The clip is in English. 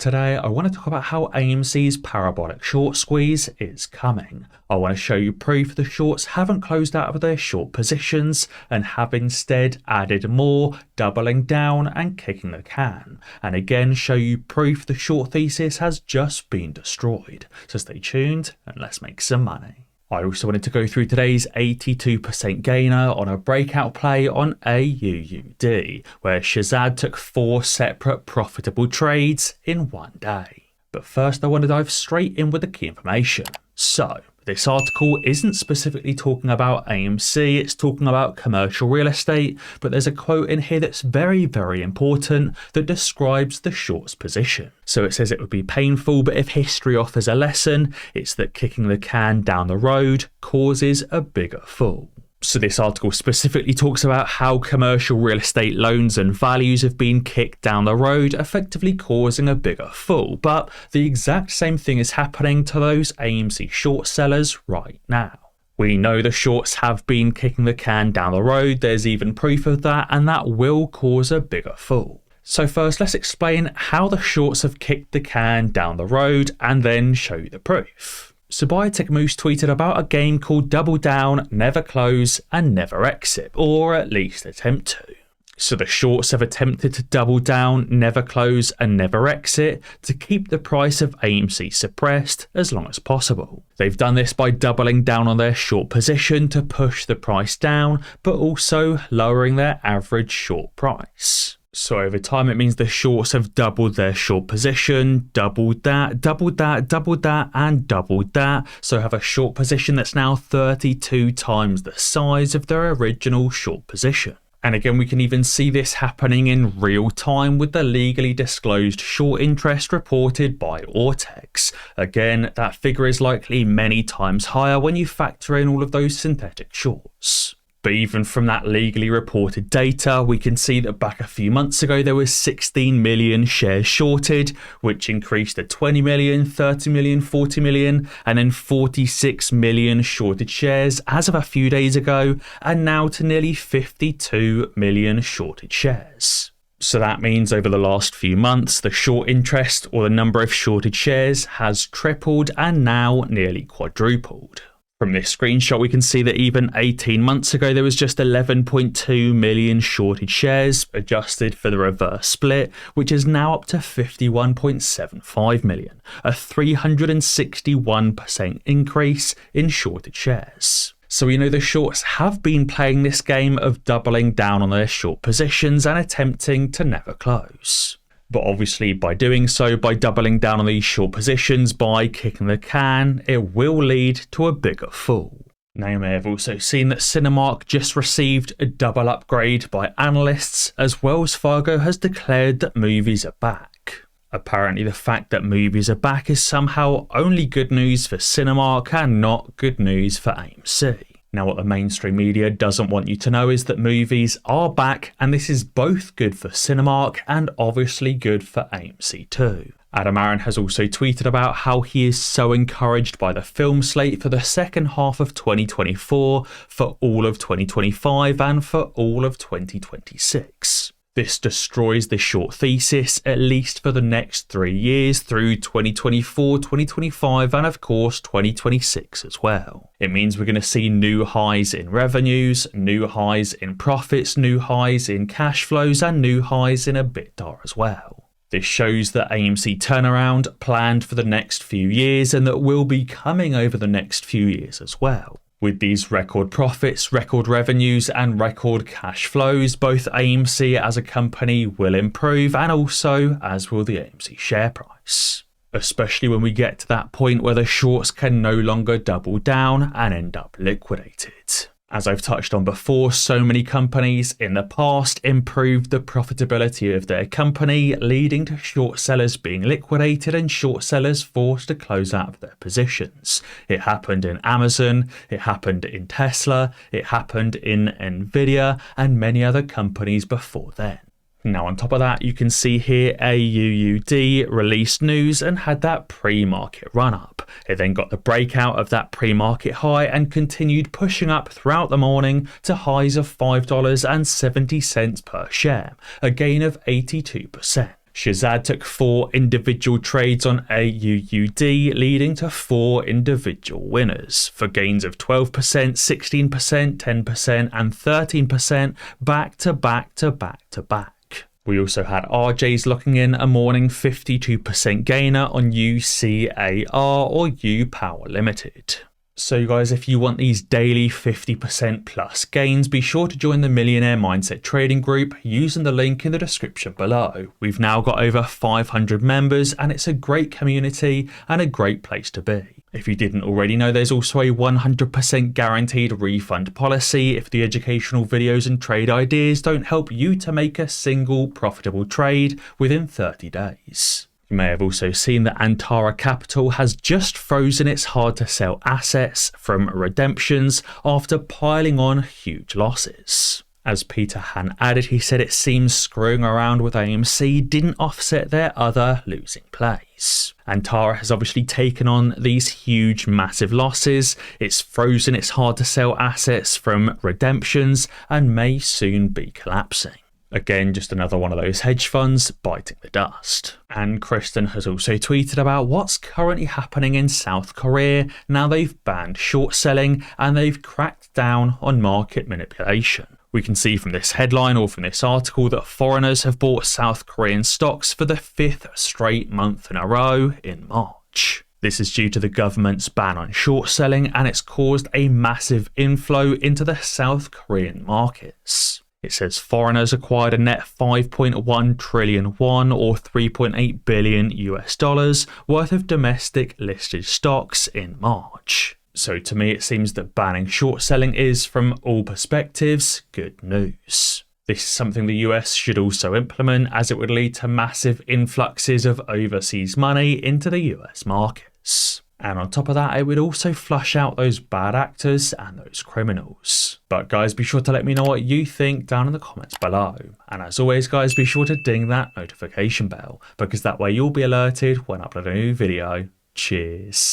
Today, I want to talk about how AMC's parabolic short squeeze is coming. I want to show you proof the shorts haven't closed out of their short positions and have instead added more, doubling down and kicking the can. And again, show you proof the short thesis has just been destroyed. So stay tuned and let's make some money. I also wanted to go through today's 82% gainer on a breakout play on AUUD, where Shazad took 4 separate profitable trades in one day. But first I want to dive straight in with the key information. So, this article isn't specifically talking about AMC, it's talking about commercial real estate, but there's a quote in here that's very, very important that describes the short's position. So it says it would be painful, but if history offers a lesson, it's that kicking the can down the road causes a bigger fall. So this article specifically talks about how commercial real estate loans and values have been kicked down the road, effectively causing a bigger fall. But the exact same thing is happening to those AMC short sellers right now. We know the shorts have been kicking the can down the road, there's even proof of that, and that will cause a bigger fall. So first, let's explain how the shorts have kicked the can down the road and then show you the proof. So Biotech Moose tweeted about a game called Double Down, Never Close and Never Exit, or at least attempt to. So the shorts have attempted to double down, never close and never exit to keep the price of AMC suppressed as long as possible. They've done this by doubling down on their short position to push the price down, but also lowering their average short price. So over time, it means the shorts have doubled their short position, doubled that, doubled that, doubled that, and doubled that. So have a short position that's now 32 times the size of their original short position. And again, we can even see this happening in real time with the legally disclosed short interest reported by Ortex. Again, that figure is likely many times higher when you factor in all of those synthetic shorts. But even from that legally reported data, we can see that back a few months ago, there was 16 million shares shorted, which increased to 20 million, 30 million, 40 million, and then 46 million shorted shares as of a few days ago, and now to nearly 52 million shorted shares. So that means over the last few months, the short interest or the number of shorted shares has tripled and now nearly quadrupled. From this screenshot, we can see that even 18 months ago, there was just 11.2 million shorted shares adjusted for the reverse split, which is now up to 51.75 million, a 361% increase in shorted shares. So we know the shorts have been playing this game of doubling down on their short positions and attempting to never close. But obviously by doing so, by doubling down on these short positions, by kicking the can, it will lead to a bigger fall. Now you may have also seen that Cinemark just received a double upgrade by analysts, as Wells Fargo has declared that movies are back. Apparently the fact that movies are back is somehow only good news for Cinemark and not good news for AMC. Now what the mainstream media doesn't want you to know is that movies are back, and this is both good for Cinemark and obviously good for AMC too. Adam Aaron has also tweeted about how he is so encouraged by the film slate for the second half of 2024, for all of 2025 and for all of 2026. This destroys the short thesis, at least for the next 3 years, through 2024, 2025, and of course 2026 as well. It means we're going to see new highs in revenues, new highs in profits, new highs in cash flows, and new highs in EBITDA as well. This shows that AMC turnaround planned for the next few years and that will be coming over the next few years as well. With these record profits, record revenues and record cash flows, both AMC as a company will improve, and also as will the AMC share price. Especially when we get to that point where the shorts can no longer double down and end up liquidated. As I've touched on before, so many companies in the past improved the profitability of their company, leading to short sellers being liquidated and short sellers forced to close out of their positions. It happened in Amazon, it happened in Tesla, it happened in Nvidia, and many other companies before then. Now on top of that, you can see here AUUD released news and had that pre-market run up. It then got the breakout of that pre-market high and continued pushing up throughout the morning to highs of $5.70 per share, a gain of 82%. Shazad took 4 individual trades on AUUD, leading to 4 individual winners for gains of 12%, 16%, 10%, and 13% back to back to back to back. We also had RJs locking in a morning 52% gainer on UCAR or U Power Limited. So guys, if you want these daily 50% plus gains, be sure to join the Millionaire Mindset Trading Group using the link in the description below. We've now got over 500 members and it's a great community and a great place to be. If you didn't already know, there's also a 100% guaranteed refund policy if the educational videos and trade ideas don't help you to make a single profitable trade within 30 days. You may have also seen that Antara Capital has just frozen its hard to sell assets from redemptions after piling on huge losses. As Peter Han added, he said it seems screwing around with AMC didn't offset their other losing plays. Antara has obviously taken on these huge massive losses, it's frozen its hard to sell assets from redemptions and may soon be collapsing. Again, just another one of those hedge funds biting the dust. And Kristen has also tweeted about what's currently happening in South Korea now they've banned short selling and they've cracked down on market manipulation. We can see from this headline or from this article that foreigners have bought South Korean stocks for the 5th straight month in a row in March. This is due to the government's ban on short selling and it's caused a massive inflow into the South Korean markets. It says foreigners acquired a net 5.1 trillion won or $3.8 billion worth of domestic listed stocks in March. So to me, it seems that banning short selling is, from all perspectives, good news. This is something the US should also implement as it would lead to massive influxes of overseas money into the US markets. And on top of that, it would also flush out those bad actors and those criminals. But guys, be sure to let me know what you think down in the comments below. And as always guys, be sure to ding that notification bell because that way you'll be alerted when I upload a new video. Cheers.